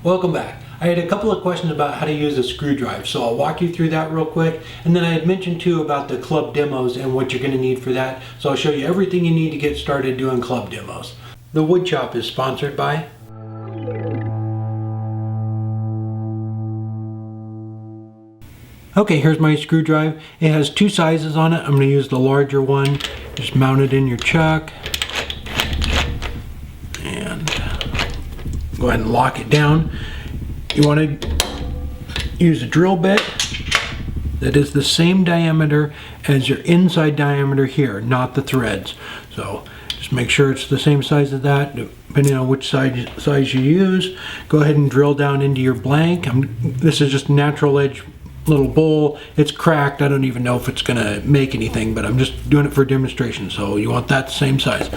Welcome back. I had a couple of questions about how to use a screw drive, so I'll walk you through that real quick. And then I had mentioned too about the club demos and what you're going to need for that. So I'll show you everything you need to get started doing club demos. The Wood Shop is sponsored by Okay, here's my screw drive. It has two sizes on it. I'm going to use the larger one. Just mount it in your chuck. And go ahead and lock it down. You want to use a drill bit that is the same diameter as your inside diameter here, not the threads. So just make sure it's the same size as that, depending on which size you use. Go ahead and drill down into your blank. This is just a natural edge little bowl. It's cracked. I don't even know if it's going to make anything, but I'm just doing it for a demonstration. So you want that same size.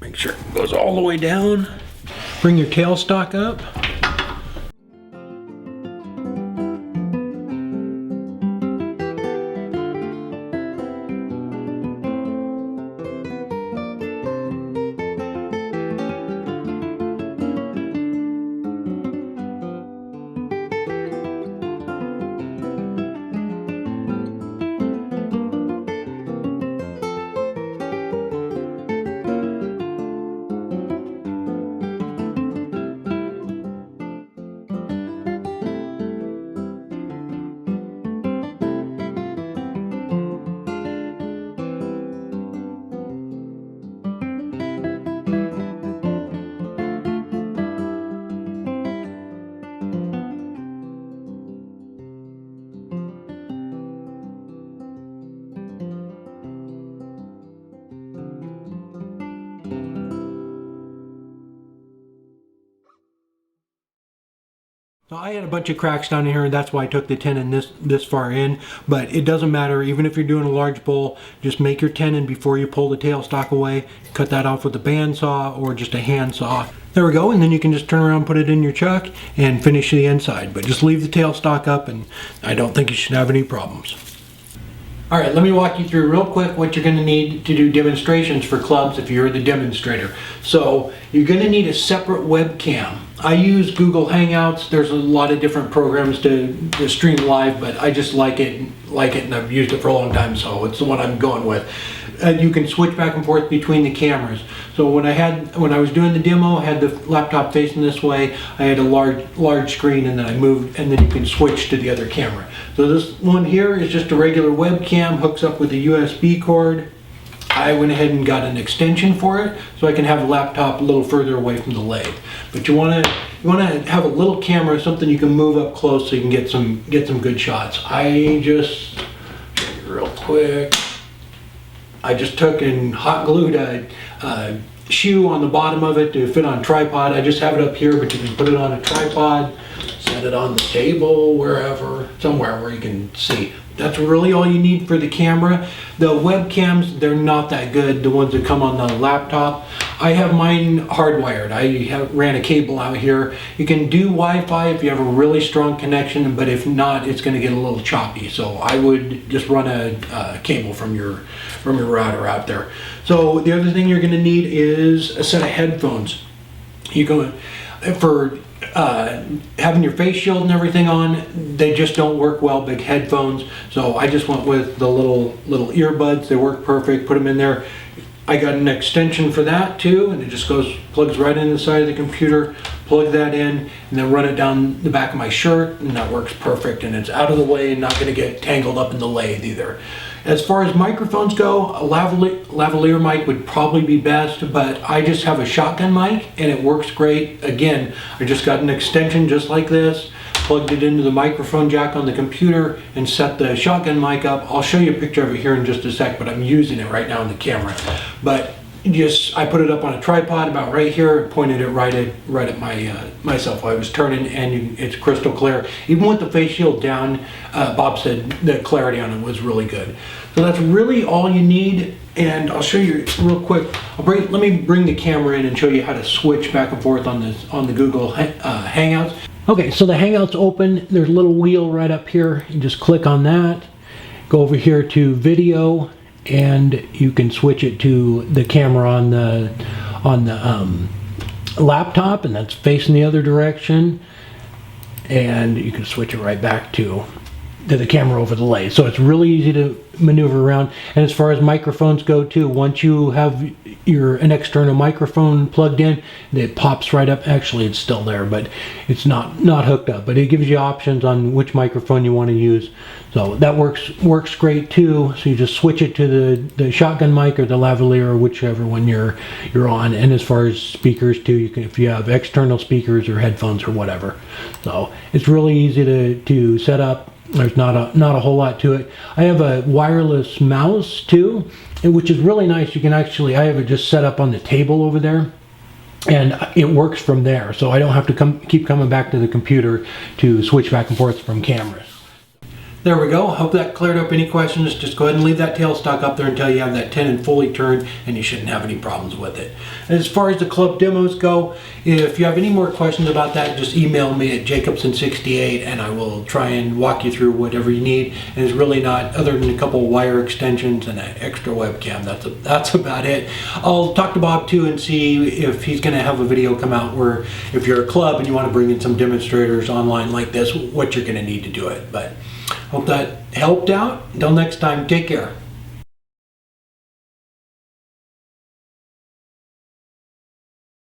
Make sure it goes all the way down. Bring your tailstock up. So I had a bunch of cracks down here, and that's why I took the tenon this far in, but it doesn't matter. Even if you're doing a large bowl, just make your tenon before you pull the tailstock away. Cut that off with a bandsaw or just a hand saw. There we go, and then you can just turn around, put it in your chuck, and finish the inside. But just leave the tailstock up, and I don't think you should have any problems. All right, let me walk you through real quick what you're going to need to do demonstrations for clubs if you're the demonstrator. So you're going to need a separate webcam. I use Google Hangouts. There's a lot of different programs to stream live, but I just like it, and I've used it for a long time, so it's the one I'm going with. You can switch back and forth between the cameras. So when I was doing the demo, I had the laptop facing this way. I had a large screen, and then I moved, and then you can switch to the other camera. So this one here is just a regular webcam, hooks up with a USB cord. I went ahead and got an extension for it, so I can have the laptop a little further away from the lathe. But you want to have a little camera, something you can move up close so you can get some good shots. I just real quick. I just took and hot glued a shoe on the bottom of it to fit on tripod. I just have it up here, but you can put it on a tripod, set it on the table, wherever, somewhere where you can see. That's really all you need for the camera. The webcams, they're not that good, the ones that come on the laptop. I have mine hardwired. I ran a cable out here. You can do Wi-Fi if you have a really strong connection, but if not, it's going to get a little choppy. So I would just run a cable from your router out there. So the other thing you're going to need is a set of headphones. You go for having your face shield and everything on, they just don't work well, big headphones. So I just went with the little earbuds. They work perfect. Put them in there. I got an extension for that too, and it just plugs right in the side of the computer. Plug that in, and then run it down the back of my shirt, and that works perfect. And it's out of the way and not going to get tangled up in the lathe either. As far as microphones go, a lavalier mic would probably be best, but I just have a shotgun mic and it works great. Again, I just got an extension just like this, plugged it into the microphone jack on the computer, and set the shotgun mic up. I'll show you a picture of it here in just a sec, but I'm using it right now on the camera. But I put it up on a tripod about right here and pointed it right at myself while I was turning, and it's crystal clear. Even with the face shield down, Bob said the clarity on it was really good. So that's really all you need, and I'll show you real quick. Let me bring the camera in and show you how to switch back and forth on the Google Hangouts. Okay, so the Hangouts open. There's a little wheel right up here. You just click on that. Go over here to video, and you can switch it to the camera on the laptop, and that's facing the other direction, and you can switch it right back to the camera over the lathe. So it's really easy to maneuver around. And as far as microphones go too, once you have an external microphone plugged in, it pops right up. Actually, it's still there, but it's not hooked up, but it gives you options on which microphone you want to use. So that works great too. So you just switch it to the shotgun mic or the lavalier, or whichever one you're on. And as far as speakers too, you can, if you have external speakers or headphones or whatever. So it's really easy to set up. There's not a whole lot to it. I have a wireless mouse too, which is really nice. You can actually, I have it just set up on the table over there, and it works from there. So I don't have to keep coming back to the computer to switch back and forth from cameras. There we go. Hope that cleared up any questions. Just go ahead and leave that tailstock up there until you have that tenon fully turned, and you shouldn't have any problems with it. As far as the club demos go, if you have any more questions about that, just email me at Jacobson68, and I will try and walk you through whatever you need. And it's really not, other than a couple of wire extensions and an extra webcam, that's about it. I'll talk to Bob too and see if he's going to have a video come out where if you're a club and you want to bring in some demonstrators online like this, what you're going to need to do it. But hope that helped out. Until next time, take care.